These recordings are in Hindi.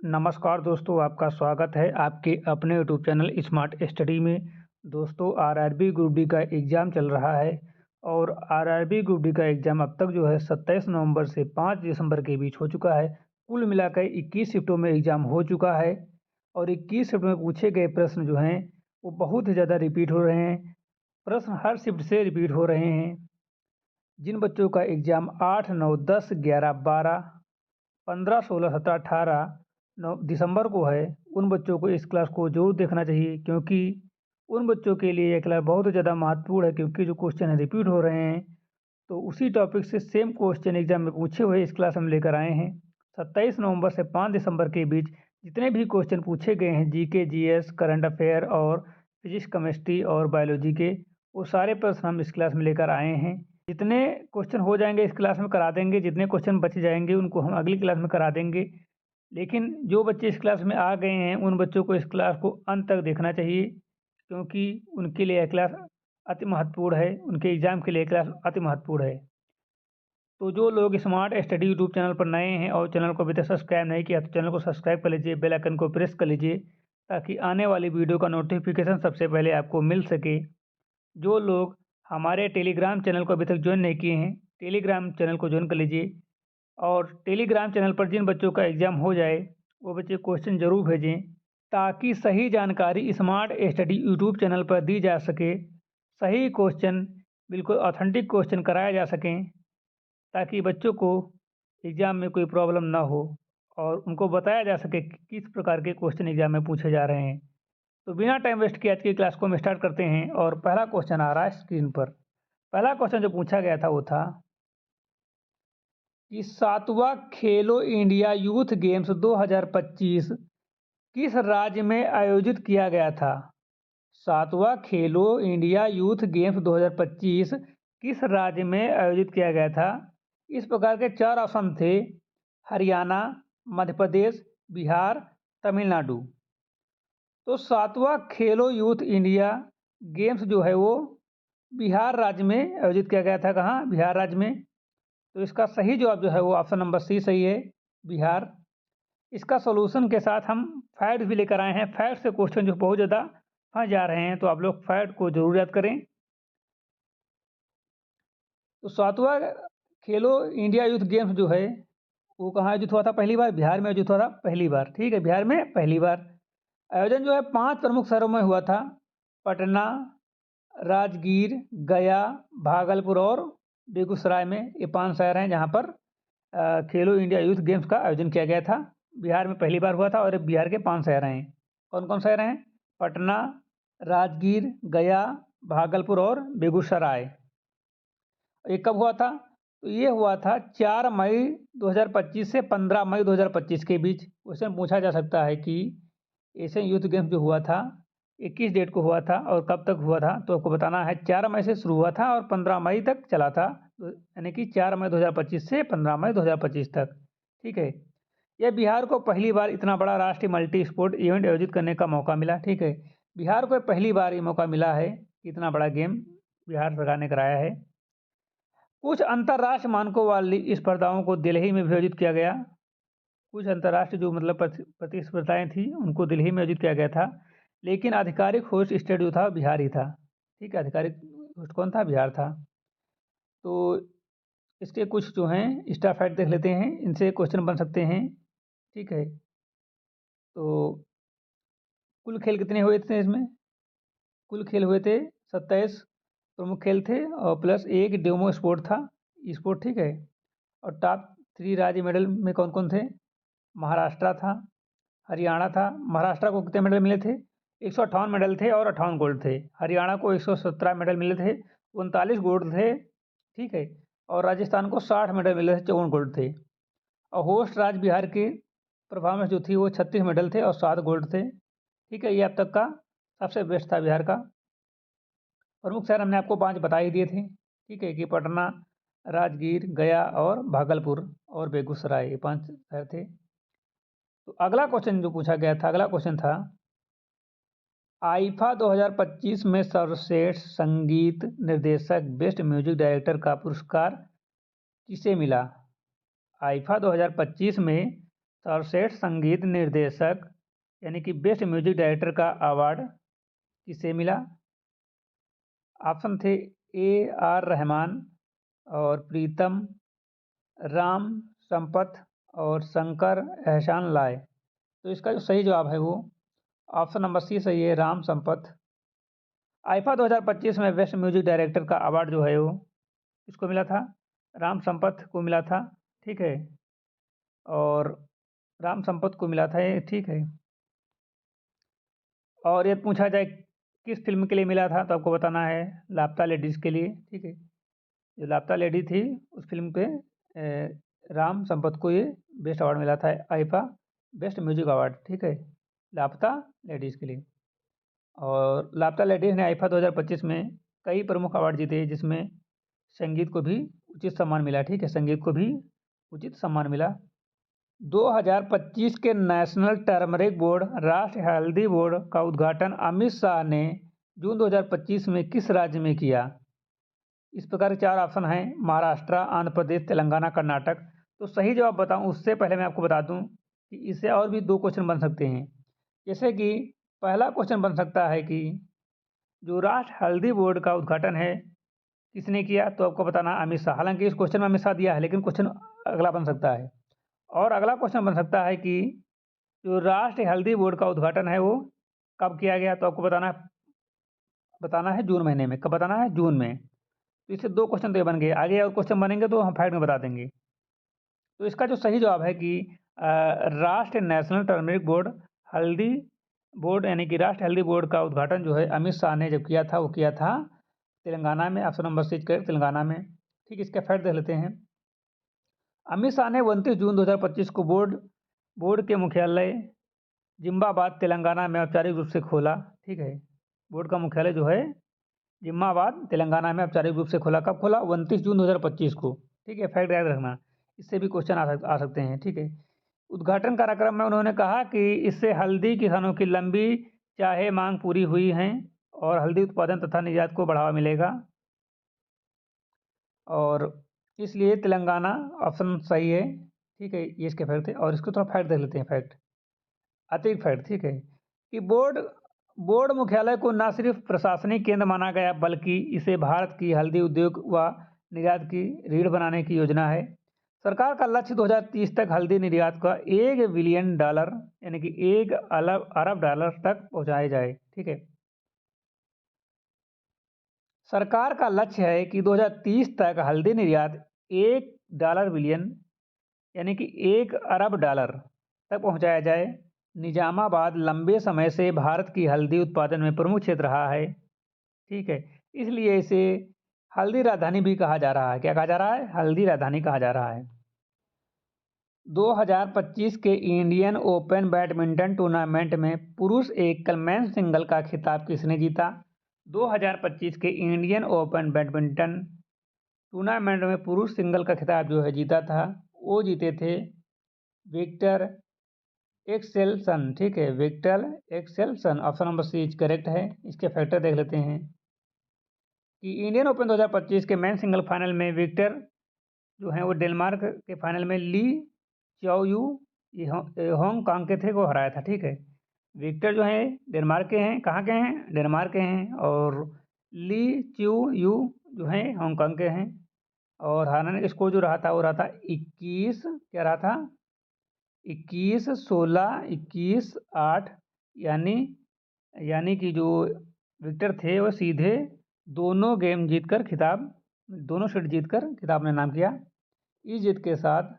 नमस्कार दोस्तों, आपका स्वागत है आपके अपने यूट्यूब चैनल स्मार्ट स्टडी में। दोस्तों, आरआरबी ग्रुप डी का एग्ज़ाम चल रहा है और आरआरबी ग्रुप डी का एग्ज़ाम अब तक जो है 27 नवंबर से 5 दिसंबर के बीच हो चुका है। कुल मिलाकर 21 शिफ्टों में एग्ज़ाम हो चुका है और 21 शिफ्ट में पूछे गए प्रश्न जो हैं वो बहुत ही ज़्यादा रिपीट हो रहे हैं। प्रश्न हर शिफ्ट से रिपीट हो रहे हैं। जिन बच्चों का एग्ज़ाम 8, 9, 10, 11, 12, 15, 16, 17, 18, 9 दिसंबर को है, उन बच्चों को इस क्लास को ज़रूर देखना चाहिए, क्योंकि उन बच्चों के लिए ये क्लास बहुत ज़्यादा महत्वपूर्ण है, क्योंकि जो क्वेश्चन है रिपीट हो रहे हैं। तो उसी टॉपिक से सेम क्वेश्चन एग्जाम में पूछे हुए इस क्लास हम लेकर आए हैं। 27 नवंबर से 5 दिसंबर के बीच जितने भी क्वेश्चन पूछे गए हैं जीके, जीएस, करंट अफेयर और फिजिक्स, केमिस्ट्री और बायोलॉजी के, वो सारे प्रश्न हम इस क्लास में लेकर आए हैं। जितने क्वेश्चन हो जाएंगे इस क्लास में करा देंगे, जितने क्वेश्चन बच जाएंगे उनको हम अगली क्लास में करा देंगे। लेकिन जो बच्चे इस क्लास में आ गए हैं उन बच्चों को इस क्लास को अंत तक देखना चाहिए, क्योंकि उनके लिए यह क्लास अति महत्वपूर्ण है, उनके एग्ज़ाम के लिए यह क्लास अति महत्वपूर्ण है। तो जो लोग स्मार्ट स्टडी यूट्यूब चैनल पर नए हैं और चैनल को अभी तक सब्सक्राइब नहीं किया तो चैनल को सब्सक्राइब कर लीजिए, बेल आइकन को प्रेस कर लीजिए, ताकि आने वाली वीडियो का नोटिफिकेशन सबसे पहले आपको मिल सके। जो लोग हमारे टेलीग्राम चैनल को अभी तक ज्वाइन नहीं किए हैं, टेलीग्राम चैनल को ज्वाइन कर लीजिए। और टेलीग्राम चैनल पर जिन बच्चों का एग्ज़ाम हो जाए वो बच्चे क्वेश्चन ज़रूर भेजें, ताकि सही जानकारी स्मार्ट स्टडी यूट्यूब चैनल पर दी जा सके। सही क्वेश्चन, बिल्कुल ऑथेंटिक क्वेश्चन कराया जा सकें, ताकि बच्चों को एग्ज़ाम में कोई प्रॉब्लम ना हो और उनको बताया जा सके कि किस प्रकार के क्वेश्चन एग्ज़ाम में पूछे जा रहे हैं। तो बिना टाइम वेस्ट किए आज की क्लास को हम स्टार्ट करते हैं और पहला क्वेश्चन आ रहा है स्क्रीन पर। पहला क्वेश्चन जो पूछा गया था वो था कि 7वां खेलो इंडिया यूथ गेम्स 2025 किस राज्य में आयोजित किया गया था? 7वां खेलो इंडिया यूथ गेम्स 2025 किस राज्य में आयोजित किया गया था? इस प्रकार के 4 ऑप्शन थे: हरियाणा, मध्य प्रदेश, बिहार, तमिलनाडु। तो 7वां खेलो यूथ इंडिया गेम्स जो है वो बिहार राज्य में आयोजित किया गया था। कहाँ? बिहार राज्य में। तो इसका सही जवाब जो है वो ऑप्शन नंबर सी सही है, बिहार। इसका सॉल्यूशन के साथ हम फैक्ट भी लेकर आए हैं। फैक्ट से क्वेश्चन जो बहुत ज़्यादा फंस जा रहे हैं, तो आप लोग फैक्ट को जरूर याद करें। तो 7वां खेलो इंडिया यूथ गेम्स जो है वो कहाँ आयोजित हुआ था? पहली बार बिहार में आयोजित हुआ था, पहली बार। ठीक है, बिहार में पहली बार। आयोजन जो है 5 प्रमुख शहरों में हुआ था: पटना, राजगीर, गया, भागलपुर और बेगूसराय में। ये 5 शहर हैं जहाँ पर खेलो इंडिया यूथ गेम्स का आयोजन किया गया था। बिहार में पहली बार हुआ था और बिहार के 5 शहर हैं। कौन कौन शहर हैं? पटना, राजगीर, गया, भागलपुर और बेगूसराय। ये कब हुआ था? तो ये हुआ था 4 मई 2025 से 15 मई 2025 के बीच। क्वेश्चन पूछा जा सकता है कि एशियन यूथ गेम्स जो हुआ था 21 डेट को हुआ था और कब तक हुआ था, तो आपको बताना है। 4 मई से शुरू हुआ था और 15 मई तक चला था, यानी कि 4 मई 2025 से 15 मई 2025 तक। ठीक है, यह बिहार को पहली बार इतना बड़ा राष्ट्रीय मल्टी स्पोर्ट इवेंट आयोजित करने का मौका मिला। ठीक है, बिहार को पहली बार ये मौका मिला है कि इतना बड़ा गेम बिहार सरकार ने कराया है। कुछ अंतर्राष्ट्रीय मानकों वाली स्पर्धाओं को दिल्ली में भी आयोजित किया गया। कुछ अंतर्राष्ट्रीय जो मतलब प्रतिस्पर्धाएं थी उनको दिल्ली में आयोजित किया गया था, लेकिन आधिकारिक होस्ट स्टेट जो था बिहार ही था। ठीक है, आधिकारिक होस्ट कौन था? बिहार था। तो इसके कुछ जो हैं स्टार फैक्ट देख लेते हैं, इनसे क्वेश्चन बन सकते हैं। ठीक है, तो कुल खेल कितने हुए थे इसमें? कुल खेल हुए थे 27 प्रमुख खेल थे और प्लस एक डेमो स्पोर्ट था, स्पोर्ट। ठीक है, और टॉप 3 राज्य मेडल में कौन कौन थे? महाराष्ट्र था, हरियाणा था। महाराष्ट्र को कितने मेडल मिले थे? 158 मेडल थे और 58 गोल्ड थे। हरियाणा को 117 मेडल मिले थे, 39 गोल्ड थे। ठीक है, और राजस्थान को 60 मेडल मिले थे, 54 गोल्ड थे। और होस्ट राज्य बिहार के परफॉर्मेंस जो थी वो 36 मेडल थे और 7 गोल्ड थे। ठीक है, ये अब तक का सबसे बेस्ट था बिहार का। प्रमुख शहर हमने आपको 5 बता ही दिए थे। ठीक है, कि पटना, राजगीर, गया और भागलपुर और बेगूसराय, ये 5 शहर थे। तो अगला क्वेश्चन जो पूछा गया था, अगला क्वेश्चन था आईफा 2025 में सर्वश्रेष्ठ संगीत निर्देशक बेस्ट म्यूजिक डायरेक्टर का पुरस्कार किसे मिला? आईफा 2025 में सर्वश्रेष्ठ संगीत निर्देशक यानी कि बेस्ट म्यूजिक डायरेक्टर का अवार्ड किसे मिला? ऑप्शन थे AR रहमान और प्रीतम, राम संपत और शंकर एहसान लाए। तो इसका जो सही जवाब है वो ऑप्शन नंबर सी सही है, राम संपत। आईफा 2025 में बेस्ट म्यूजिक डायरेक्टर का अवार्ड जो है वो किसको मिला था? राम संपत को मिला था, ठीक है। और राम संपत को मिला था ये, ठीक है। और ये पूछा जाए किस फिल्म के लिए मिला था तो आपको बताना है लापता लेडीज़ के लिए, ठीक है। जो लापता लेडी थी उस फिल्म पे राम संपत को ये बेस्ट अवार्ड मिला था, आईफा बेस्ट म्यूजिक अवार्ड, ठीक है, लापता लेडीज़ के लिए। और लापता लेडीज़ ने आईफा 2025 में कई प्रमुख अवार्ड जीते जिसमें संगीत को भी उचित सम्मान मिला, ठीक है, संगीत को भी उचित सम्मान मिला। 2025 के नेशनल टर्मरिक बोर्ड राष्ट्रीय हल्दी बोर्ड का उद्घाटन अमित शाह ने जून 2025 में किस राज्य में किया? इस प्रकार के 4 ऑप्शन हैं, महाराष्ट्र, आंध्र प्रदेश, तेलंगाना, कर्नाटक। तो सही जवाब बताऊं उससे पहले मैं आपको बता दूं कि इससे और भी 2 क्वेश्चन बन सकते हैं। जैसे कि पहला क्वेश्चन बन सकता है कि जो राष्ट्रीय हल्दी बोर्ड का उद्घाटन है किसने किया? तो आपको बताना अमित शाह। हालांकि इस क्वेश्चन में अमित शाह दिया है लेकिन क्वेश्चन अगला बन सकता है। और अगला क्वेश्चन बन सकता है कि जो राष्ट्रीय हल्दी बोर्ड का उद्घाटन है वो कब किया गया? तो आपको बताना है जून महीने में। कब बताना है? जून में। तो इससे 2 क्वेश्चन तो ये बन गए। आगे और क्वेश्चन बनेंगे तो हम फैक्ट में बता देंगे। तो इसका जो सही जवाब है कि राष्ट्रीय नेशनल टर्मरिक बोर्ड हल्दी बोर्ड यानी कि राष्ट्रीय हल्दी बोर्ड का उद्घाटन जो है अमित शाह ने जब किया था वो किया था तेलंगाना में। Option number C correct, Telangana में, ठीक। इसका फैक्ट देख लेते हैं। अमित शाह ने 29 जून 2025 को बोर्ड के मुख्यालय जिम्बाबाद तेलंगाना में औपचारिक रूप से खोला, ठीक है। बोर्ड का मुख्यालय जो है जिम्बाबाद तेलंगाना में औपचारिक रूप से खोला। कब खोला? 29 जून 2025 को, ठीक है। फैक्ट याद रखना, इससे भी क्वेश्चन आ सकते हैं, ठीक है। उद्घाटन कार्यक्रम में उन्होंने कहा कि इससे हल्दी किसानों की लंबी चाहे मांग पूरी हुई है और हल्दी उत्पादन तथा निर्यात को बढ़ावा मिलेगा। और इसलिए तेलंगाना ऑप्शन सही है, ठीक है। ये इसके फैक्ट थे। और इसको थोड़ा फैक्ट देख लेते हैं, फैक्ट अतिरिक्त फैक्ट, ठीक है। कि बोर्ड मुख्यालय को न सिर्फ प्रशासनिक केंद्र माना गया बल्कि इसे भारत की हल्दी उद्योग व निर्यात की रीढ़ बनाने की योजना है। सरकार का लक्ष्य 2030 तक हल्दी निर्यात का $1 बिलियन यानी कि $1 अरब तक पहुंचाया जाए, ठीक है। सरकार का लक्ष्य है कि 2030 तक हल्दी निर्यात $1 बिलियन यानी कि $1 अरब तक पहुंचाया जाए। निजामाबाद लंबे समय से भारत की हल्दी उत्पादन में प्रमुख क्षेत्र रहा है, ठीक है। इसलिए इसे हल्दी राजधानी भी कहा जा रहा है। क्या कहा जा रहा है? हल्दी राजधानी कहा जा रहा है। 2025 के इंडियन ओपन बैडमिंटन टूर्नामेंट में पुरुष एकल मेंस सिंगल का खिताब किसने जीता? 2025 के इंडियन ओपन बैडमिंटन टूर्नामेंट में पुरुष सिंगल का खिताब जो है जीता था, वो जीते थे विक्टर एक्सेल्सन, ठीक है, Victor Axelsen. Option number C correct है। इसके फैक्टर देख लेते हैं कि इंडियन ओपन 2025 के मेन सिंगल फाइनल में विक्टर जो है वो डेनमार्क के फाइनल में ली चाओयू हांगकांग के थे को हराया था, ठीक है। विक्टर जो है डेनमार्क के हैं। कहाँ के हैं? डेनमार्क के हैं। और ली च्यू यू जो है हांगकांग के हैं। और हारने का स्कोर जो रहा था वो रहा था 21, क्या रहा था? 21-16, 21-8, यानी कि जो विक्टर थे वो सीधे दोनों गेम जीतकर दोनों सेट जीतकर खिताब ने नाम किया। इस जीत के साथ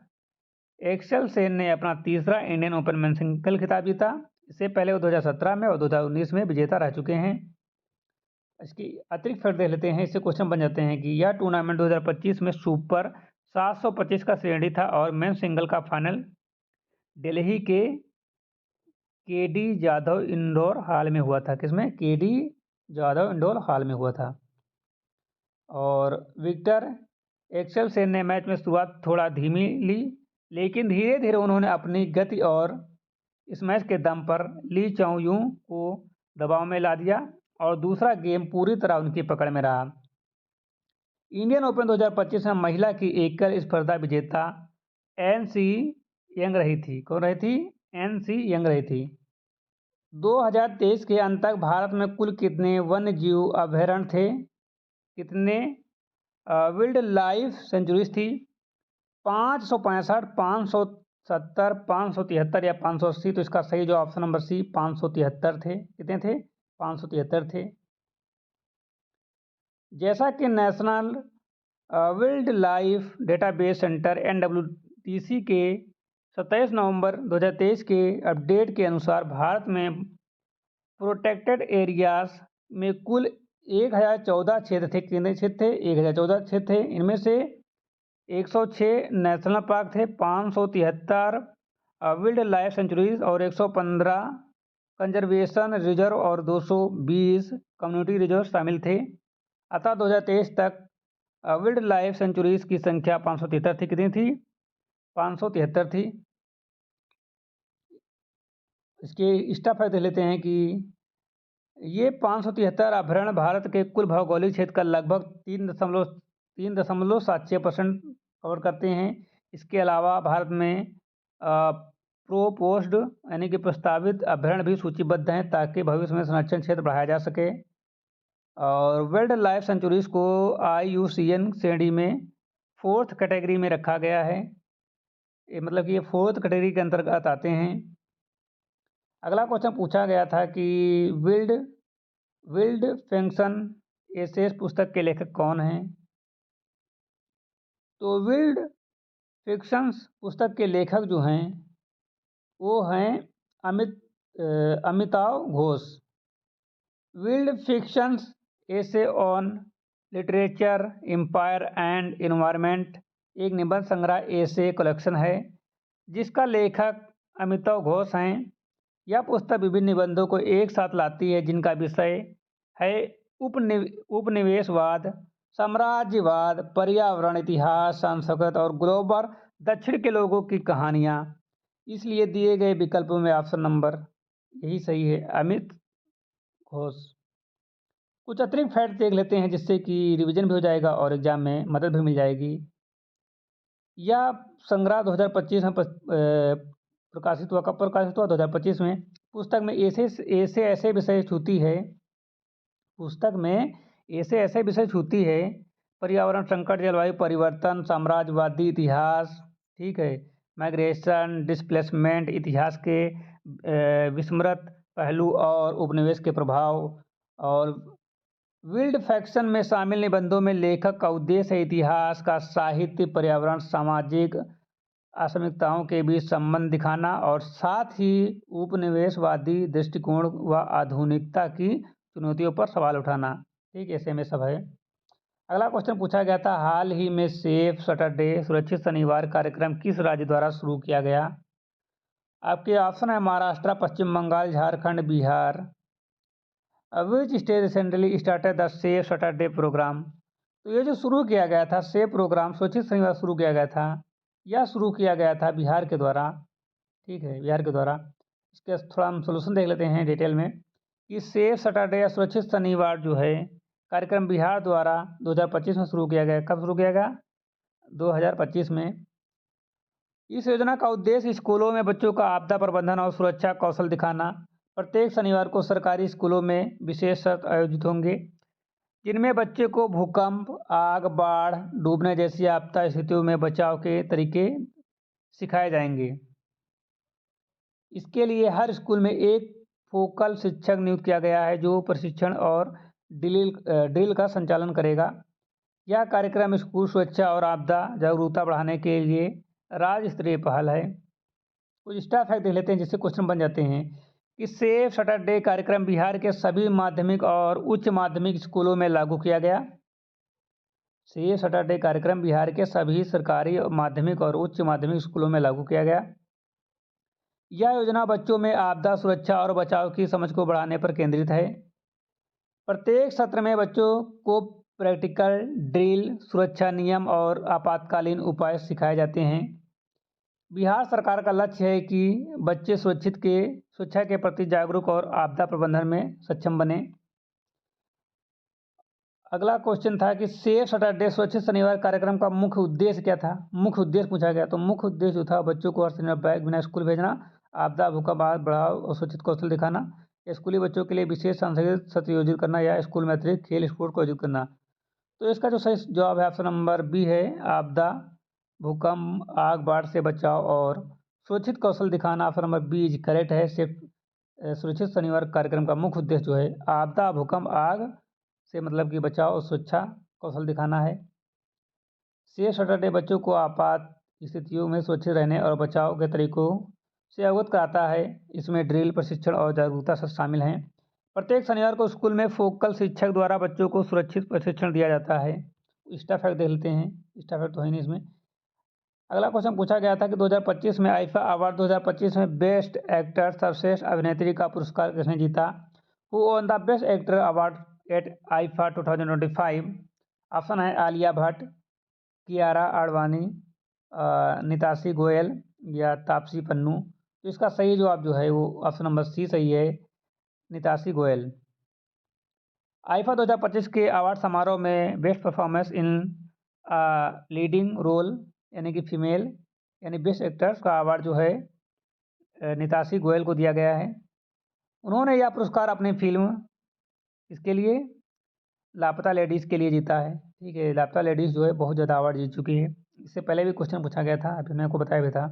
एक्सेलसेन ने अपना तीसरा इंडियन ओपन मेन सिंगल खिताब जीता। इससे पहले वो 2017 में और 2019 में विजेता रह चुके हैं। इसकी अतिरिक्त फैक्ट देख लेते हैं। इससे क्वेश्चन बन जाते हैं कि यह टूर्नामेंट 2025 में सुपर 725 का श्रेणी था और मेन सिंगल का फाइनल दिल्ली के केडी जाधव इंडोर हॉल में हुआ था। किसमें? केडी जाधव इंडोर हॉल में हुआ था। और विक्टर एक्सेलसेन ने मैच में शुरुआत थोड़ा धीमी ली लेकिन धीरे धीरे उन्होंने अपनी गति और इस मैच के दम पर ली चाओयू को दबाव में ला दिया और दूसरा गेम पूरी तरह उनकी पकड़ में रहा। इंडियन ओपन 2025 में महिला की एकल स्पर्धा विजेता यंग रही थी। कौन रही थी? NC यंग रही थी। 2023 के अंत तक भारत में कुल कितने वन्य जीव अभयारण्य थे? कितने वाइल्ड लाइफ सेंचुरीज थी? 565, 570, 573 या 580? तो इसका सही जो ऑप्शन नंबर सी 573 थे। कितने थे? 573 थे। जैसा कि national wild life database centre NWDC के 27 नवंबर 2023 के अपडेट के अनुसार भारत में प्रोटेक्टेड एरियाज में कुल 1014 क्षेत्र थे। कितने क्षेत्र थे? 1014 क्षेत्र थे। इनमें से 106 नेशनल पार्क थे, 573 वाइल्ड लाइफ सेंचुरीज और 115 कंजर्वेशन रिजर्व और 220 कम्युनिटी रिजर्व शामिल थे। अतः 2023 तक वाइल्ड लाइफ सेंचुरीज की संख्या 573 थी। कितनी थी? 573 थी। इसके स्टाफ देख लेते हैं कि ये 573 अभयारण्य भारत के कुल भौगोलिक क्षेत्र का लगभग 3.76% कवर करते हैं। इसके अलावा भारत में प्रोपोज्ड यानी कि प्रस्तावित अभयारण्य भी सूचीबद्ध हैं ताकि भविष्य में संरक्षण क्षेत्र बढ़ाया जा सके। और वाइल्ड लाइफ सेंचुरीज को IUCN श्रेणी में 4th कैटेगरी में रखा गया है। मतलब कि ये 4th कैटेगरी के अंतर्गत आते हैं। अगला क्वेश्चन पूछा गया था कि विल्ड फंक्शन एसेस पुस्तक के लेखक कौन हैं? तो विल्ड फिक्शंस पुस्तक के लेखक जो हैं वो हैं Amitav Ghosh. Wild fictions essay on literature, empire and environment एक निबंध संग्रह एसे कलेक्शन है जिसका लेखक अमिताव घोष हैं। यह पुस्तक विभिन्न निबंधों को एक साथ लाती है जिनका विषय है उपनिवेशवाद, साम्राज्यवाद, पर्यावरण, इतिहास, संस्कृत और ग्लोबल दक्षिण के लोगों की कहानियाँ। इसलिए दिए गए विकल्पों में ऑप्शन नंबर यही सही है, अमित घोष। कुछ अतिरिक्त फैक्ट देख लेते हैं जिससे कि रिवीजन भी हो जाएगा और एग्जाम में मदद भी मिल जाएगी। यह संग्रह 2025 में प्रकाशित हुआ। कब प्रकाशित हुआ? 2025 में। पुस्तक में ऐसे विषय छूती है। पुस्तक में ऐसे विषय छूती है पर्यावरण संकट, जलवायु परिवर्तन, साम्राज्यवादी इतिहास, ठीक है, माइग्रेशन, डिस्प्लेसमेंट, इतिहास के विस्मृत पहलू और उपनिवेश के प्रभाव। और विल्ड फैक्शन में शामिल निबंधों में लेखक का उद्देश्य है इतिहास का साहित्य, पर्यावरण, सामाजिक असमानताओं के बीच संबंध दिखाना और साथ ही उपनिवेशवादी दृष्टिकोण व आधुनिकता की चुनौतियों पर सवाल उठाना। ठीक, ऐसे में सब है। अगला क्वेश्चन पूछा गया था, हाल ही में सेफ सैटरडे सुरक्षित शनिवार कार्यक्रम किस राज्य द्वारा शुरू किया गया? आपके ऑप्शन है Maharashtra, Paschim Bangal, Jharkhand, Bihar. Which state recently started the safe Saturday program? तो ये जो शुरू किया गया था सेफ प्रोग्राम, सुरक्षित शनिवार शुरू किया गया था, यह शुरू किया गया था बिहार के द्वारा। ठीक है, बिहार के द्वारा। इसके थोड़ा हम सोल्यूशन देख लेते हैं डिटेल में कि सेफ सैटरडे या सुरक्षित शनिवार जो है कार्यक्रम बिहार द्वारा 2025 में शुरू किया गया। कब शुरू किया गया? 2025 में। इस योजना का उद्देश्य स्कूलों में बच्चों का आपदा प्रबंधन और सुरक्षा कौशल दिखाना। प्रत्येक शनिवार को सरकारी स्कूलों में विशेष सत्र आयोजित होंगे जिनमें बच्चे को भूकंप, आग, बाढ़, डूबने जैसी आपदा स्थितियों में बचाव के तरीके सिखाए जाएंगे। इसके लिए हर स्कूल में एक फोकल शिक्षक नियुक्त किया गया है जो प्रशिक्षण और ड्रिल का संचालन करेगा। यह कार्यक्रम स्कूल सुरक्षा और आपदा जागरूकता बढ़ाने के लिए राज्य स्तरीय पहल है। कुछ स्टाफ फैक्ट देख लेते हैं जिससे क्वेश्चन बन जाते हैं कि सेफ सैटरडे कार्यक्रम बिहार के सभी माध्यमिक और उच्च माध्यमिक स्कूलों में लागू किया गया। सेफ सैटरडे कार्यक्रम बिहार के सभी सरकारी माध्यमिक और उच्च माध्यमिक स्कूलों में लागू किया गया। यह योजना बच्चों में आपदा सुरक्षा और बचाव की समझ को बढ़ाने पर केंद्रित है। प्रत्येक सत्र में बच्चों को प्रैक्टिकल ड्रिल, सुरक्षा नियम और आपातकालीन उपाय सिखाए जाते हैं। बिहार सरकार का लक्ष्य है कि बच्चे सुरक्षा के प्रति जागरूक और आपदा प्रबंधन में सक्षम बने। अगला क्वेश्चन था कि सेफ सैटरडे सुरक्षित शनिवार कार्यक्रम का मुख्य उद्देश्य क्या था। मुख्य उद्देश्य पूछा गया, तो मुख्य उद्देश्य जो था बच्चों को हर शनिवार बैग बिना स्कूल भेजना, आपदा भूकंप आदि बढ़ाव और सुरक्षित कौशल दिखाना, स्कूली बच्चों के लिए विशेष सांस्कृतिक सत्र आयोजित करना या स्कूल में अतिरिक्त खेल स्पोर्ट को आयोजित करना। तो इसका जो सही जवाब है ऑप्शन नंबर बी है, आपदा भूकंप आग बाढ़ से बचाव और सुरक्षित कौशल दिखाना। Option number B is correct है। सेफ सुरक्षित शनिवार कार्यक्रम का मुख्य उद्देश्य जो है आपदा भूकंप आग से मतलब कि बचाव और सुरक्षा कौशल दिखाना है। सेफ सैटरडे बच्चों को आपात स्थितियों में सुरक्षित रहने और बचाव के तरीकों से अवगत कराता है। इसमें ड्रिल प्रशिक्षण और जागरूकता सब शामिल हैं। प्रत्येक शनिवार को स्कूल में फोकल शिक्षक द्वारा बच्चों को सुरक्षित प्रशिक्षण दिया जाता है। स्टाफ फैक्ट देख लेते हैं, स्टाफ फैक्ट तो है नहीं इसमें। अगला क्वेश्चन पूछा गया था कि 2025 में आईफा अवार्ड 2025 में बेस्ट एक्टर सर्वश्रेष्ठ अभिनेत्री का पुरस्कार किसने जीता। Who one the best actor award eight IIFA 2025। Option है आलिया भट्ट, कियारा आडवाणी, निताशी गोयल या तापसी पन्नू। तो इसका सही जवाब जो है वो ऑप्शन नंबर सी सही है, निताशी गोयल। आईफा 2025 के अवार्ड समारोह में best performance in leading role यानी कि फीमेल यानी बेस्ट एक्टर्स का अवार्ड जो है निताशी गोयल को दिया गया है। उन्होंने यह पुरस्कार अपनी फिल्म इसके लिए लापता लेडीज़ के लिए जीता है। ठीक है, लापता लेडीज़ जो है बहुत ज़्यादा अवार्ड जीत चुकी है। इससे पहले भी क्वेश्चन पूछा गया था, अभी मैं आपको बताया भी था।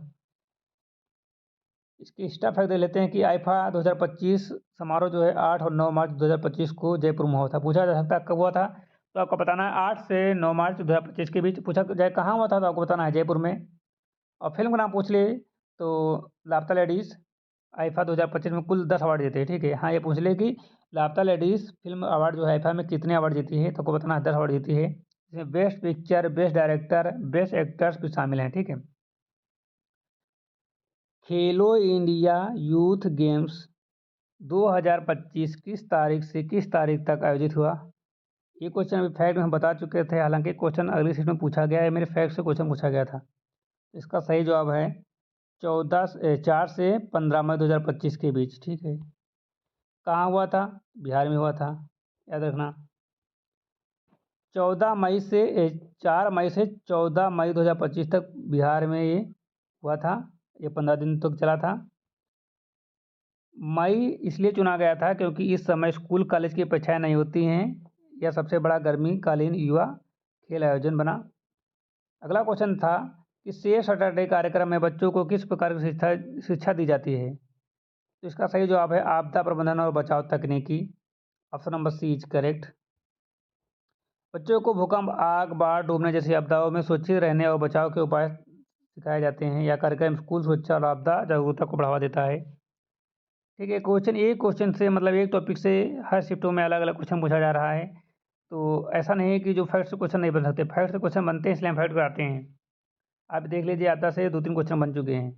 इसकी स्टाफ फैक्ट दे लेते हैं कि आईफा 2025 समारोह जो है 8 और 9 मार्च 2025 को जयपुर में हुआ था। पूछा जा सकता है कब हुआ था, तो आपको बताना है 8 से 9 मार्च 2025 के बीच। पूछा जाए कहाँ हुआ था, तो आपको बताना है जयपुर में। और फिल्म का नाम पूछ ले तो लापता लेडीज़। आईफा 2025 में कुल 10 अवार्ड जीते हैं। ठीक है, हाँ ये पूछ ले कि लापता लेडीज़ फिल्म अवार्ड जो है आईफा में कितने अवार्ड जीती है, तो आपको बताना है 10 अवार्ड जीती है। इसमें best picture, best director, best actors भी शामिल हैं। ठीक है, खेलो इंडिया यूथ गेम्स 2025 किस तारीख से किस तारीख तक आयोजित हुआ। ये क्वेश्चन अभी फैक्ट में हम बता चुके थे, हालांकि क्वेश्चन अगली सीट में पूछा गया है, मेरे फैक्ट से क्वेश्चन पूछा गया था। इसका सही जवाब है 4 से 15 मई 2025 के बीच। ठीक है, कहाँ हुआ था, बिहार में हुआ था, याद रखना। 14 मई से 4 मई से 14 मई 2025 तक बिहार में ये हुआ था। ये 15 दिन तक चला था। मई इसलिए चुना गया था क्योंकि इस समय स्कूल कॉलेज की परीक्षाएं नहीं होती हैं। यह सबसे बड़ा गर्मीकालीन युवा खेल आयोजन बना। अगला क्वेश्चन था कि सेफ सैटरडे कार्यक्रम में बच्चों को किस प्रकार की शिक्षा दी जाती है। तो इसका सही जवाब है आपदा प्रबंधन और बचाव तकनीकी। Option number C is correct. बच्चों को भूकंप, आग, बाढ़, डूबने जैसी आपदाओं में सुरक्षित रहने और बचाव के उपाय सिखाए जाते हैं। यह कार्यक्रम स्कूल सुरक्षा और आपदा जागरूकता को बढ़ावा देता है। ठीक है, क्वेश्चन एक क्वेश्चन से मतलब एक टॉपिक से हर शिफ्टों में अलग अलग क्वेश्चन पूछा जा रहा है। तो ऐसा नहीं है कि जो फैक्ट से क्वेश्चन नहीं बन सकते, फैक्ट से क्वेश्चन बनते हैं, इसलिए हम फैक्ट कराते हैं। आप देख लीजिए, आपदा से 2-3 क्वेश्चन बन चुके हैं।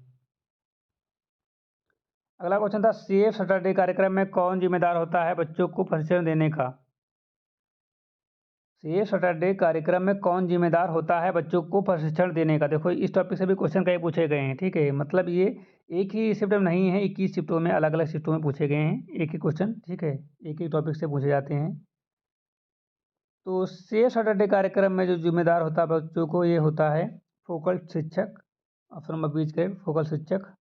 अगला क्वेश्चन था सेफ सैटरडे कार्यक्रम में कौन जिम्मेदार होता है बच्चों को प्रशिक्षण देने का। सेफ सैटरडे कार्यक्रम में कौन जिम्मेदार होता है बच्चों को प्रशिक्षण देने का। देखो इस टॉपिक से भी क्वेश्चन कई पूछे गए हैं। ठीक है, मतलब ये एक ही शिफ्ट में नहीं है, 21 शिफ्टों में अलग अलग शिफ्टों में पूछे गए हैं एक ही क्वेश्चन। ठीक है, एक ही टॉपिक से पूछे जाते हैं। तो सेफ सैटरडे कार्यक्रम में जो जिम्मेदार होता है बच्चों को, ये होता है फोकल शिक्षक। ऑप्शन नंबर बीच के फोकल शिक्षक।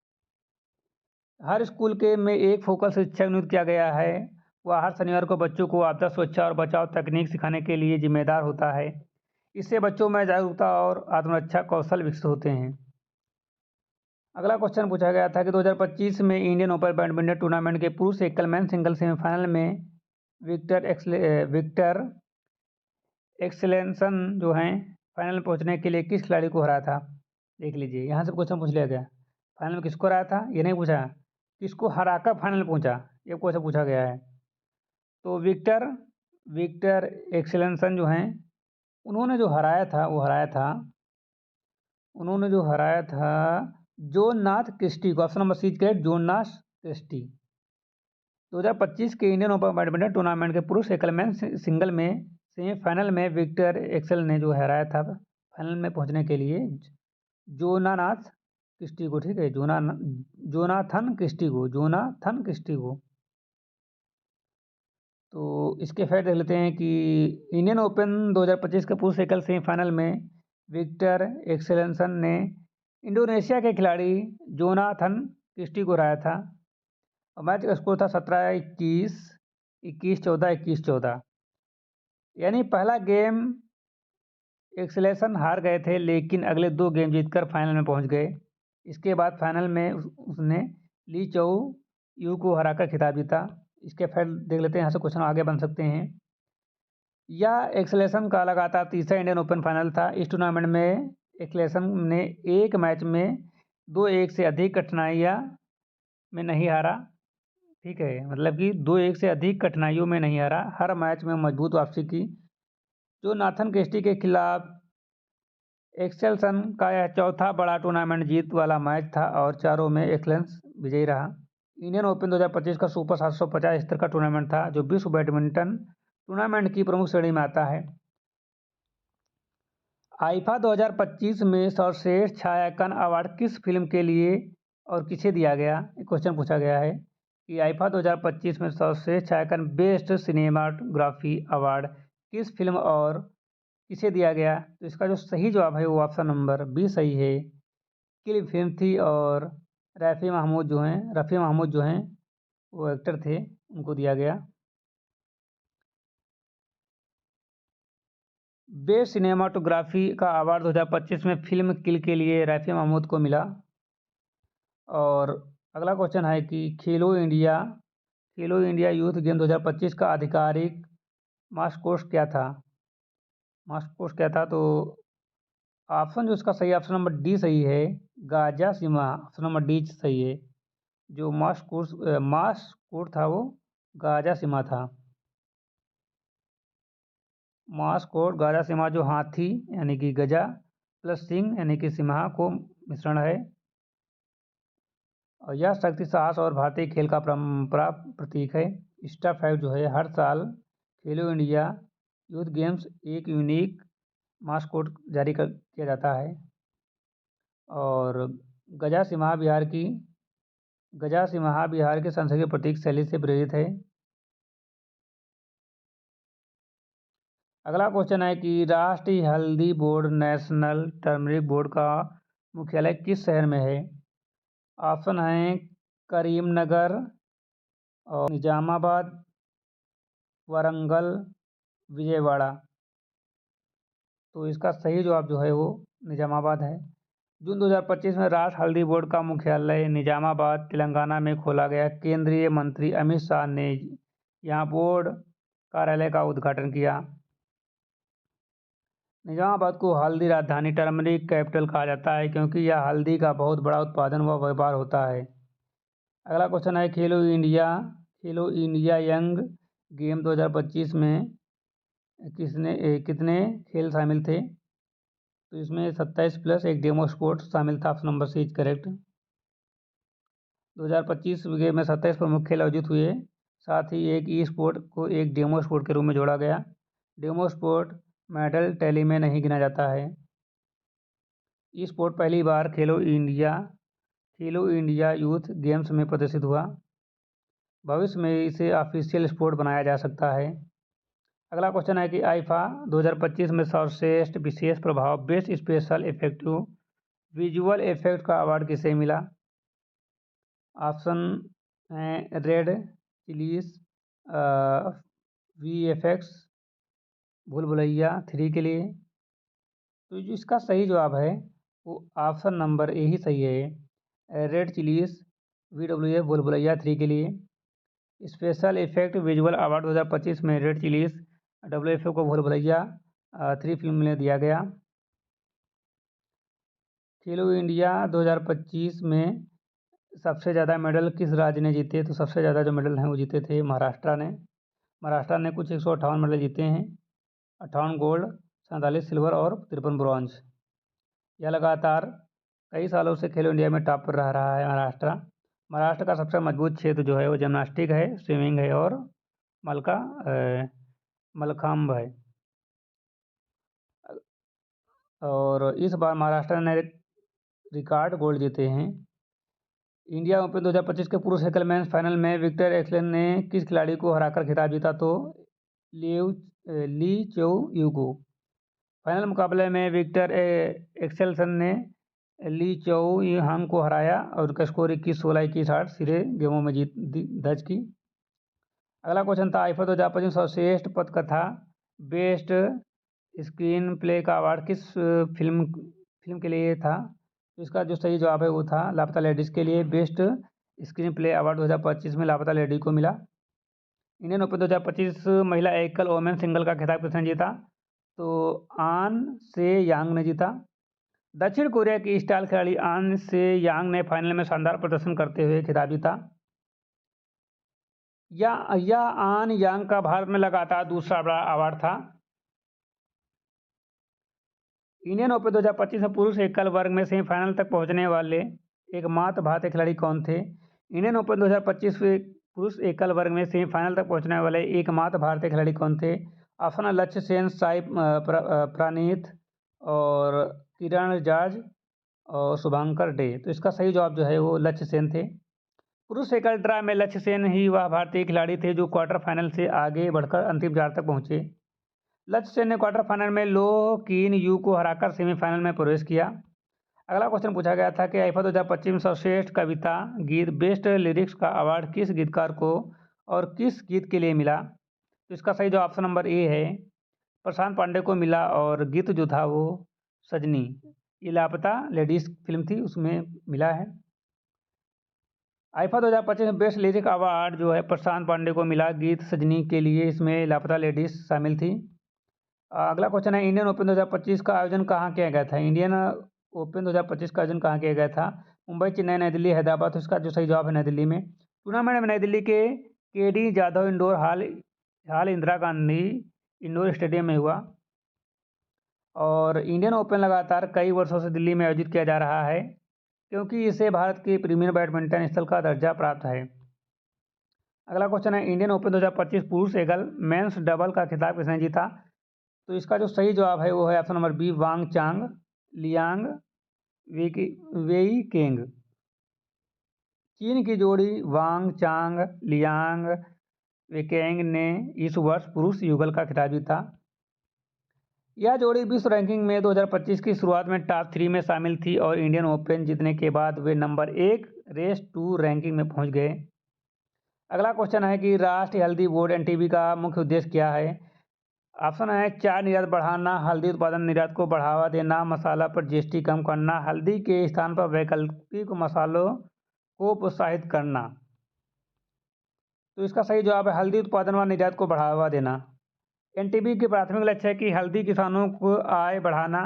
हर स्कूल के में एक फोकल शिक्षक नियुक्त किया गया है। वह हर शनिवार को बच्चों को आपदा सुरक्षा और बचाव तकनीक सिखाने के लिए जिम्मेदार होता है। इससे बच्चों में जागरूकता और आत्मरक्षा कौशल विकसित होते हैं। अगला क्वेश्चन पूछा गया था कि 2025 में इंडियन ओपन बैडमिंटन टूर्नामेंट के पुरुष एकल मैन सिंगल सेमीफाइनल में विक्टर एक्सेलेंसन जो हैं फाइनल में पहुंचने के लिए किस खिलाड़ी को हराया था। देख लीजिए, यहाँ से क्वेश्चन पूछ लिया गया, फाइनल में किसको हराया था ये नहीं पूछा, किसको हराकर फाइनल में पहुंचा, ये क्वेश्चन पूछा गया है। तो विक्टर एक्सेलेंसन जो हैं उन्होंने जो हराया था उन्होंने जो हराया था जोन नाथ क्रिस्टी को। Option number C correct, Jonatan Christie. 2025 के इंडियन ओपन बैडमिंटन टूर्नामेंट के पुरुष एकल मैन सिंगल में सेमीफाइनल में विक्टर एक्सेल ने जो हराया था फाइनल में पहुंचने के लिए जोनानाथ क्रिस्टी को। ठीक है, जोनाथन क्रिस्टी को। तो इसके फैक्ट देख लेते हैं कि इंडियन ओपन 2025 के पुरुष एकल सेमीफाइनल में विक्टर एक्सेलेसन ने इंडोनेशिया के खिलाड़ी जोनाथन क्रिस्टी को हराया था और मैच का स्कोर था 17-21, 21-14, 21-14। यानी पहला गेम एक्सेलेसन हार गए थे, लेकिन अगले 2 गेम जीतकर फाइनल में पहुंच गए। इसके बाद फाइनल में उसने ली चौ यू को हराकर खिताब जीता। इसके फैक्ट देख लेते हैं, यहाँ से क्वेश्चन आगे बन सकते हैं। यह एक्सेलेसन का लगातार तीसरा इंडियन ओपन फाइनल था। इस टूर्नामेंट में एक्सेलेसन ने एक मैच में 2-1 से अधिक कठिनाइयाँ में नहीं हारा। ठीक है, मतलब कि 2-1 से अधिक कठिनाइयों में नहीं हारा, हर मैच में मजबूत वापसी की। जो नाथन क्रिस्टी के खिलाफ एक्सेलेसन का यह चौथा बड़ा टूर्नामेंट जीत वाला मैच था और चारों में एक्सेलेसन विजयी रहा। इंडियन ओपन 2025 का सुपर 750 स्तर का टूर्नामेंट था, जो विश्व बैडमिंटन टूर्नामेंट की प्रमुख श्रेणी में आता है। आईफा 2025 में सर्वश्रेष्ठ छायांकन अवार्ड किस फिल्म के लिए और किसे दिया गया? क्वेश्चन पूछा गया है कि आईफा 2025 में सर्वश्रेष्ठ छायांकन बेस्ट सिनेमाटोग्राफी अवार्ड किस फिल्म और किसे दिया गया? तो इसका जो सही जवाब है वो ऑप्शन नंबर बी सही है। किल फिल्म थी और रफ़ी महमूद जो हैं वो एक्टर थे, उनको दिया गया। बेस्ट सिनेमाटोग्राफी का अवार्ड 2025 में फिल्म किल के लिए रफ़ी महमूद को मिला। और अगला क्वेश्चन है कि खेलो इंडिया यूथ गेम 2025 का आधिकारिक मास्कोट क्या था? तो ऑप्शन जो इसका सही है, ऑप्शन नंबर डी सही है, गाजा सिमा। ऑप्शन नंबर डी सही है। जो मास्कोट था वो गाजा सिमा था। मास्कोट गाजा सिमा, जो हाथी यानी कि गजा प्लस सिंह यानी कि सिम्हा को मिश्रण है। और यह शक्ति, साहस और भारतीय खेल का परंपरा प्रतीक है। स्टार फाइव जो है, हर साल खेलो इंडिया यूथ गेम्स एक यूनिक मास्कोट जारी किया जाता है। और गजा सिम्हा बिहार के संसदीय प्रतीक शैली से प्रेरित है। अगला क्वेश्चन है कि राष्ट्रीय हल्दी बोर्ड नेशनल टर्मरिक बोर्ड का मुख्यालय किस शहर में है? ऑप्शन है करीमनगर और निजामाबाद, वारंगल, विजयवाड़ा। तो इसका सही जवाब जो है वो निजामाबाद है। जून 2025 में राष्ट्रीय हल्दी बोर्ड का मुख्यालय निजामाबाद, तेलंगाना में खोला गया। केंद्रीय मंत्री अमित शाह ने यहाँ बोर्ड कार्यालय का उद्घाटन किया। निजामाबाद को हल्दी राजधानी टर्मरिक कैपिटल कहा जाता है, क्योंकि यह हल्दी का बहुत बड़ा उत्पादन व व्यापार होता है। अगला क्वेश्चन है खेलो इंडिया यंग गेम 2025 में कितने खेल शामिल थे? तो इसमें 27 प्लस एक डेमो स्पोर्ट शामिल था। Option number C is correct. 2025 game में 27 प्रमुख खेल आयोजित हुए, साथ ही एक ई स्पोर्ट को एक डेमो स्पोर्ट के रूप में जोड़ा गया। डेमो स्पोर्ट मेडल टैली में नहीं गिना जाता है। ई स्पोर्ट पहली बार खेलो इंडिया यूथ गेम्स में प्रदर्शित हुआ। भविष्य में इसे ऑफिशियल स्पोर्ट बनाया जा सकता है। अगला क्वेश्चन है कि आईफा 2025 में सर्वश्रेष्ठ विशेष प्रभाव best special effective visual effect का अवार्ड किसे मिला? ऑप्शन हैं रेड चिलीज, VFX, भूल भुलैया 3 के लिए। तो जो इसका सही जवाब है वो ऑप्शन नंबर ए ही सही है, रेड चिलीज VWF भूल भुलैया 3 के लिए। स्पेशल इफेक्ट विजुअल अवार्ड 2025 में रेड चिलीज WFF को भूल भुलैया 3 फिल्म में दिया गया। खेलो इंडिया 2025 में सबसे ज़्यादा मेडल किस राज्य ने जीते? तो सबसे ज़्यादा जो मेडल हैं वो जीते थे महाराष्ट्र ने कुछ 158 मेडल जीते हैं। 58 गोल्ड, 47 सिल्वर और 53 ब्रॉन्ज। यह लगातार कई सालों से खेलो इंडिया में टॉप पर रह रहा है महाराष्ट्र का सबसे मजबूत क्षेत्र जो है वो जिम्नास्टिक है, स्विमिंग है और मलखम्ब है। और इस बार महाराष्ट्र ने रिकॉर्ड गोल्ड जीते हैं। इंडिया ओपन 2025 के पुरुष एकल मेंस फाइनल में विक्टर एक्सेल्सन ने किस खिलाड़ी को हराकर खिताब जीता? तो ली चो यू को। फाइनल मुकाबले में विक्टर एक्सेल्सन ने ली चो हांग को हराया और उसका स्कोर 21-16, 21-8 सीधे गेमों में जीत दर्ज की। अगला क्वेश्चन था आईफा 2025 सर्वश्रेष्ठ पटकथा बेस्ट स्क्रीन प्ले का अवार्ड किस फिल्म के लिए था? तो इसका जो सही जवाब है वो था लापता लेडीज के लिए। बेस्ट स्क्रीन प्ले अवार्ड 2025 में लापता लेडीज को मिला। इंडियन ओपन 2025 महिला एकल ओमेन सिंगल का खिताब किसने जीता? तो आन से यांग ने जीता। दक्षिण कोरिया की स्टाइल खिलाड़ी आन से यांग ने फाइनल में शानदार प्रदर्शन करते हुए खिताब जीता। या आन यांग का भारत में लगातार दूसरा बड़ा अवार्ड था। इंडियन ओपन 2025 में पुरुष एकल वर्ग में सेमीफाइनल तक पहुंचने वाले एकमात्र भारतीय खिलाड़ी कौन थे? इंडियन ओपन 2025 में पुरुष एकल वर्ग में सेमीफाइनल तक पहुंचने वाले एकमात्र भारतीय खिलाड़ी कौन थे? ऑप्शन है लक्ष्य सेन, साई प्रानीत और किरण जाज और शुभंकर डे। तो इसका सही जवाब जो है वो लक्ष्य सेन थे। पुरुष एकल ड्रा में लक्ष्य सेन ही वह भारतीय खिलाड़ी थे जो क्वार्टर फाइनल से आगे बढ़कर अंतिम चार तक पहुंचे। लक्ष्य सेन ने क्वार्टर फाइनल में लो कीन यू को हराकर सेमीफाइनल में प्रवेश किया। अगला क्वेश्चन पूछा गया था कि आईफा 2025 में सर्वश्रेष्ठ कविता गीत बेस्ट लिरिक्स का अवार्ड किस गीतकार को और किस गीत के लिए मिला? तो इसका सही जवाब ऑप्शन नंबर ए है, प्रशांत पांडे को मिला और गीत जो था वो सजनी, ये लापता लेडीज फिल्म थी उसमें मिला है। आईफा 2025 में बेस्ट लिरिक अवार्ड जो है प्रशांत पांडे को मिला गीत सजनी के लिए, इसमें लापता लेडीज शामिल थी। अगला क्वेश्चन है इंडियन ओपन 2025 का आयोजन कहाँ किया गया था? इंडियन ओपन 2025 का आयोजन कहाँ किया गया था? मुंबई, चेन्नई, नई दिल्ली, हैदराबाद। तो इसका जो सही जवाब है नई दिल्ली में। टूर्नामेंट में नई दिल्ली के केडी जाधव इंडोर हाल इंदिरा गांधी इंडोर स्टेडियम में हुआ। और इंडियन ओपन लगातार कई वर्षों से दिल्ली में आयोजित किया जा रहा है क्योंकि इसे भारत के प्रीमियर बैडमिंटन स्थल का दर्जा प्राप्त है। अगला क्वेश्चन है इंडियन ओपन 2025 पुरुष एकल मेंस डबल का खिताब किसने जीता? तो इसका जो सही जवाब है वो है ऑप्शन नंबर बी, वांग चांग लियांग वेई केंग। चीन की जोड़ी वांग चांग लियांग वेकेंग ने इस वर्ष पुरुष युगल का खिताब जीता। यह जोड़ी विश्व रैंकिंग में 2025 की शुरुआत में टॉप 3 में शामिल थी और इंडियन ओपन जीतने के बाद वे नंबर 1 रेस 2 रैंकिंग में पहुंच गए। अगला क्वेश्चन है कि राष्ट्रीय हल्दी बोर्ड एनटीबी का मुख्य उद्देश्य क्या है? ऑप्शन है चाय निर्यात बढ़ाना, हल्दी उत्पादन निर्यात को बढ़ावा देना, मसाला पर जीएसटी कम करना, हल्दी के स्थान पर वैकल्पिक मसालों को प्रोत्साहित करना। तो इसका सही जवाब है हल्दी उत्पादन व निर्यात को बढ़ावा देना। एनटीबी के प्राथमिक लक्ष्य है कि हल्दी किसानों को आय बढ़ाना,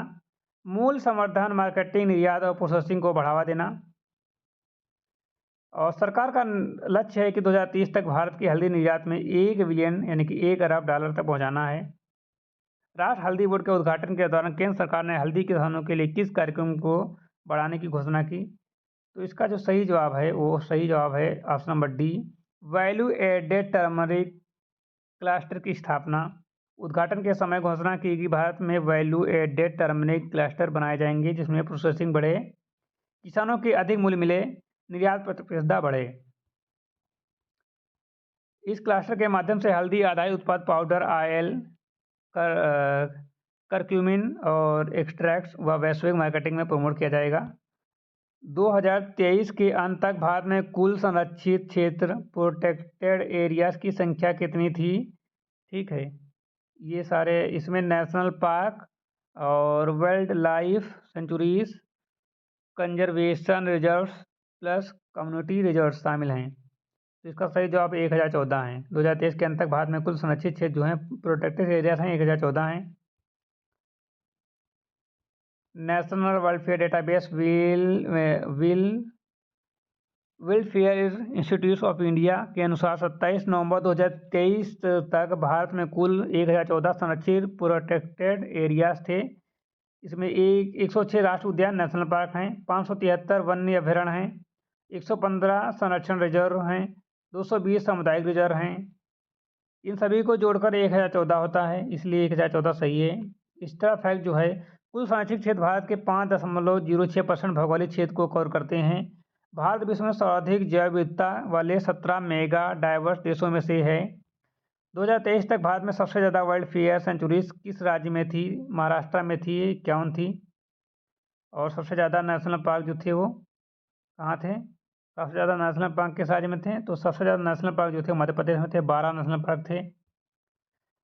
मूल्य संवर्धन, मार्केटिंग, निर्यात और प्रोसेसिंग को बढ़ावा देना। और सरकार का लक्ष्य है कि 2030 तक भारत की हल्दी निर्यात में 1 बिलियन यानी कि 1 अरब डॉलर तक पहुंचाना है। राष्ट्रीय हल्दी बोर्ड के उद्घाटन के दौरान केंद्र सरकार ने हल्दी किसानों के लिए किस कार्यक्रम को बढ़ाने की घोषणा की? तो इसका जो सही जवाब है वो सही जवाब है option number D, value added turmeric cluster की स्थापना। उद्घाटन के समय घोषणा की कि भारत में वैल्यू एडेड टर्मरिक क्लस्टर बनाए जाएंगे जिसमें प्रोसेसिंग बढ़े, किसानों के अधिक मूल्य मिले, निर्यात प्रतिस्पर्धा बढ़े। इस क्लस्टर के माध्यम से हल्दी आधारित उत्पाद पाउडर, ऑयल, करक्यूमिन और एक्सट्रैक्ट्स व वैश्विक मार्केटिंग में प्रमोट किया जाएगा। 2023 के अंत तक भारत में कुल संरक्षित क्षेत्र प्रोटेक्टेड एरियाज की संख्या कितनी थी? ठीक है, ये सारे इसमें नेशनल पार्क और wild life sanctuaries, conservation reserves plus community reserve शामिल हैं। तो इसका सही जवाब 1014 है। 2023 के अंत तक भारत में कुल संरक्षित क्षेत्र जो हैं प्रोटेक्टेड एरियाज हैं 1014 हैं। National welfare database welfare institute of India के अनुसार 27 नवंबर 2023 तक भारत में कुल 1014 संरक्षित प्रोटेक्टेड एरियाज थे। इसमें 106 राष्ट्रीय उद्यान नेशनल पार्क हैं, 573 वन्य अभयारण्य हैं, 115 संरक्षण रिजर्व हैं, 220 सामुदायिक रिजर्व हैं। इन सभी को जोड़कर 1014 होता है, इसलिए 1014 सही है। एक्स्ट्रा फैक्ट जो है कुल संरक्षित क्षेत्र भारत के 5.06% भौगोलिक क्षेत्र को कवर करते हैं भारत विश्व में सर्वाधिक जैव विविधता वाले 17 मेगा डाइवर्स देशों में से है। 2023 तक भारत में सबसे ज़्यादा वाइल्ड फेयर सेंचुरीज किस राज्य में थी? महाराष्ट्र में थी, 51 थी। और सबसे ज़्यादा नेशनल पार्क जो थे वो कहाँ थे? सबसे ज़्यादा नेशनल पार्क किस राज्य में थे? तो सबसे ज़्यादा नेशनल पार्क जो थे मध्य प्रदेश में थे, 12 नेशनल पार्क थे।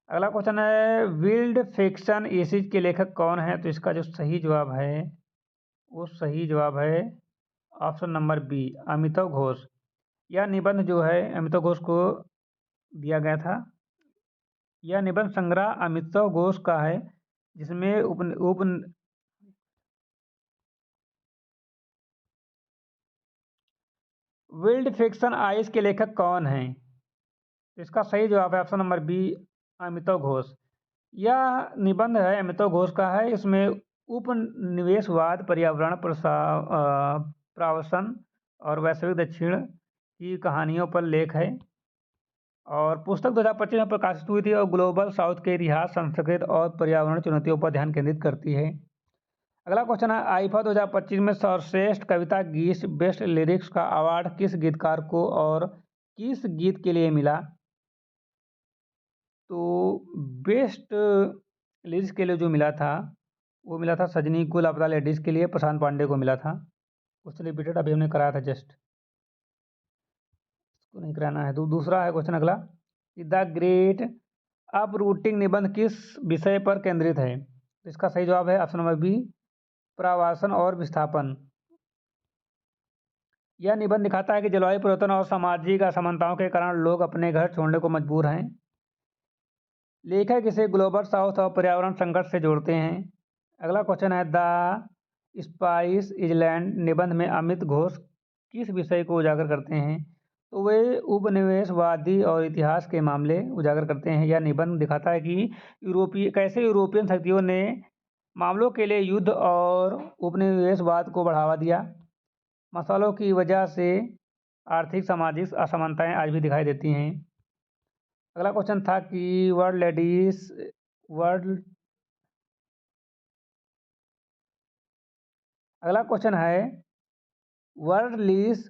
अगला क्वेश्चन है, विल्ड फिक्शन एसीज के लेखक कौन है? तो इसका जो सही जवाब है वो सही जवाब है option number B, Amitav Ghosh. यह निबंध जो है अमिताव घोष को दिया गया था। यह निबंध संग्रह अमिताव घोष का है, जिसमें विल्ड फिक्शन आइस के लेखक कौन हैं? तो इसका सही जवाब है option number B, Amitav Ghosh. यह निबंध है अमिताव घोष का है। इसमें उपनिवेशवाद, पर्यावरण प्रावसन और वैश्विक दक्षिण की कहानियों पर लेख है। और पुस्तक 2025 में प्रकाशित हुई थी और ग्लोबल साउथ के इतिहास, संस्कृति और पर्यावरण चुनौतियों पर ध्यान केंद्रित करती है। अगला क्वेश्चन है, आईफा 2025 में सर्वश्रेष्ठ कविता गीत बेस्ट लिरिक्स का अवार्ड किस गीतकार को और किस गीत के लिए मिला? तो बेस्ट लिरिक्स के लिए जो मिला था वो मिला था सजनी गुल आपदा लेडीज़ के लिए, प्रशांत पांडे को मिला था। क्वेश्चन रिपीटेड अभी हमने कराया था जस्ट, इसको नहीं कराना है। दूसरा है क्वेश्चन अगला, द ग्रेट अपरूटिंग निबंध किस विषय पर केंद्रित है? इसका सही जवाब है ऑप्शन नंबर बी, प्रवासन और विस्थापन। यह निबंध दिखाता है कि जलवायु परिवर्तन और सामाजिक असमानताओं के कारण लोग अपने घर छोड़ने को मजबूर हैं। लेखक इसे ग्लोबल साउथ और पर्यावरण संकट से जोड़ते हैं। अगला क्वेश्चन है, द स्पाइस इजलैंड निबंध में अमित घोष किस विषय को उजागर करते हैं? तो वे उपनिवेशवादी और इतिहास के मामले उजागर करते हैं। यह निबंध दिखाता है कि कैसे यूरोपियन शक्तियों ने मामलों के लिए युद्ध और उपनिवेशवाद को बढ़ावा दिया। मसालों की वजह से आर्थिक सामाजिक असमानताएं आज भी दिखाई देती हैं। अगला क्वेश्चन था कि वर्ल्ड अगला क्वेश्चन है, वर्ल्ड लीज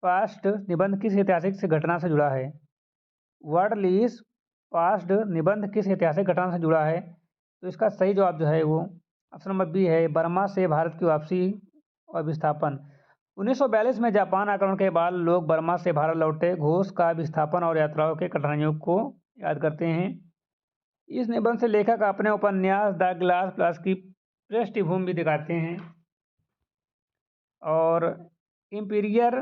पास्ट निबंध किस ऐतिहासिक घटना से जुड़ा है? वर्ल्ड लीज पास्ट निबंध किस ऐतिहासिक घटना से जुड़ा है? तो इसका सही जवाब जो है वो ऑप्शन नंबर बी है, बर्मा से भारत की वापसी और विस्थापन। 1942 में जापान आक्रमण के बाद लोग बर्मा से भारत लौटे। घोष का विस्थापन और यात्राओं के कठिनाइयों को याद करते हैं। इस निबंध से लेखक अपने उपन्यास द ग्लास प्लस की पृष्ठभूमि भी दिखाते हैं। और इम्पीरियर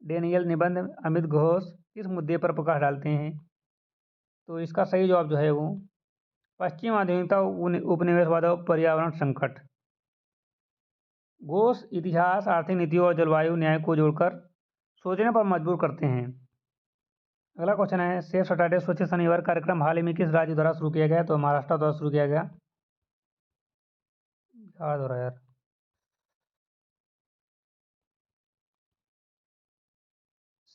डेनियल निबंध अमित घोष किस मुद्दे पर प्रकाश डालते हैं? तो इसका सही जवाब जो है वो पश्चिम आधुनिकता, उपनिवेशवाद और पर्यावरण संकट। घोष इतिहास, आर्थिक नीतियों और जलवायु न्याय को जोड़कर सोचने पर मजबूर करते हैं। अगला क्वेश्चन है, सेफ सैटरडे स्वच्छ शनिवार कार्यक्रम हाल ही में किस राज्य द्वारा शुरू किया गया? तो महाराष्ट्र द्वारा शुरू किया गया। बिहार द्वारा यार।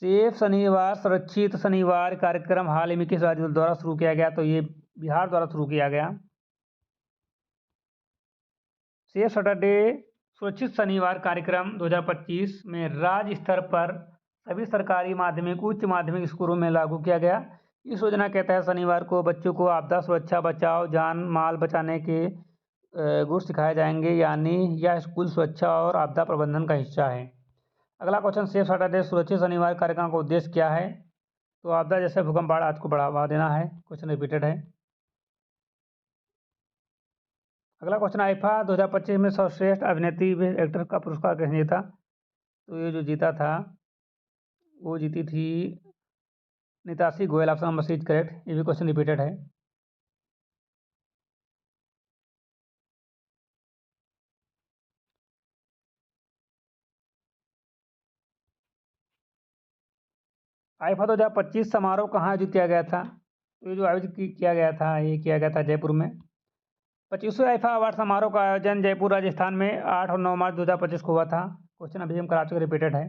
सेफ शनिवार, सुरक्षित शनिवार कार्यक्रम हाल ही में किस राज्य द्वारा शुरू किया गया? तो ये बिहार द्वारा शुरू किया गया। सेफ सैटरडे सुरक्षित शनिवार कार्यक्रम 2025 में राज्य स्तर पर सभी सरकारी माध्यमिक, उच्च माध्यमिक स्कूलों में लागू किया गया। इस योजना के तहत शनिवार को बच्चों को आपदा सुरक्षा, बचाव, जान माल बचाने के गुर सिखाए जाएंगे, यानी यह स्कूल सुरक्षा और आपदा प्रबंधन का हिस्सा है। अगला क्वेश्चन, सेफ सैटरडे सुरक्षित शनिवार कार्यक्रम का उद्देश्य क्या है? तो आपदा जैसे भूकंप, बाढ़ आदि को बढ़ावा देना है। क्वेश्चन रिपीटेड है। अगला क्वेश्चन, आईफा 2025 में सर्वश्रेष्ठ अभिनेत्री एक्टर का पुरस्कार किसने जीता? तो ये जो जीता था वो जीती थी Nitashi Goyal. Option number C is correct. ये भी क्वेश्चन रिपीटेड है। आईफा 2025 समारोह कहाँ आयोजित किया गया था? तो ये जो आयोजित किया गया था ये किया गया था जयपुर में। 25वें आईफा अवार्ड समारोह का आयोजन जयपुर राजस्थान में 8 और 9 मार्च 2025 को हुआ था। क्वेश्चन अभी हम करा चुके, रिपीटेड है।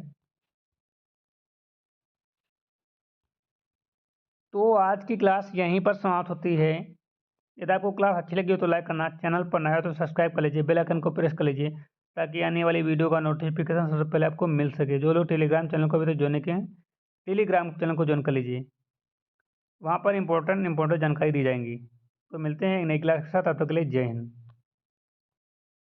तो आज की क्लास यहीं पर समाप्त होती है। यदि आपको क्लास अच्छी लगी हो तो लाइक करना, चैनल पर नया हो तो सब्सक्राइब कर लीजिए, बेल आइकन को प्रेस कर लीजिए ताकि आने वाली वीडियो का नोटिफिकेशन सबसे पहले आपको मिल सके। जो लोग टेलीग्राम चैनल को अभी तक ज्वाइन किए हैं, टेलीग्राम चैनल को ज्वाइन कर लीजिए, वहाँ पर इंपॉर्टेंट जानकारी दी जाएंगी। तो मिलते हैं एक नई क्लास के साथ, तब तक के लिए जय हिंद।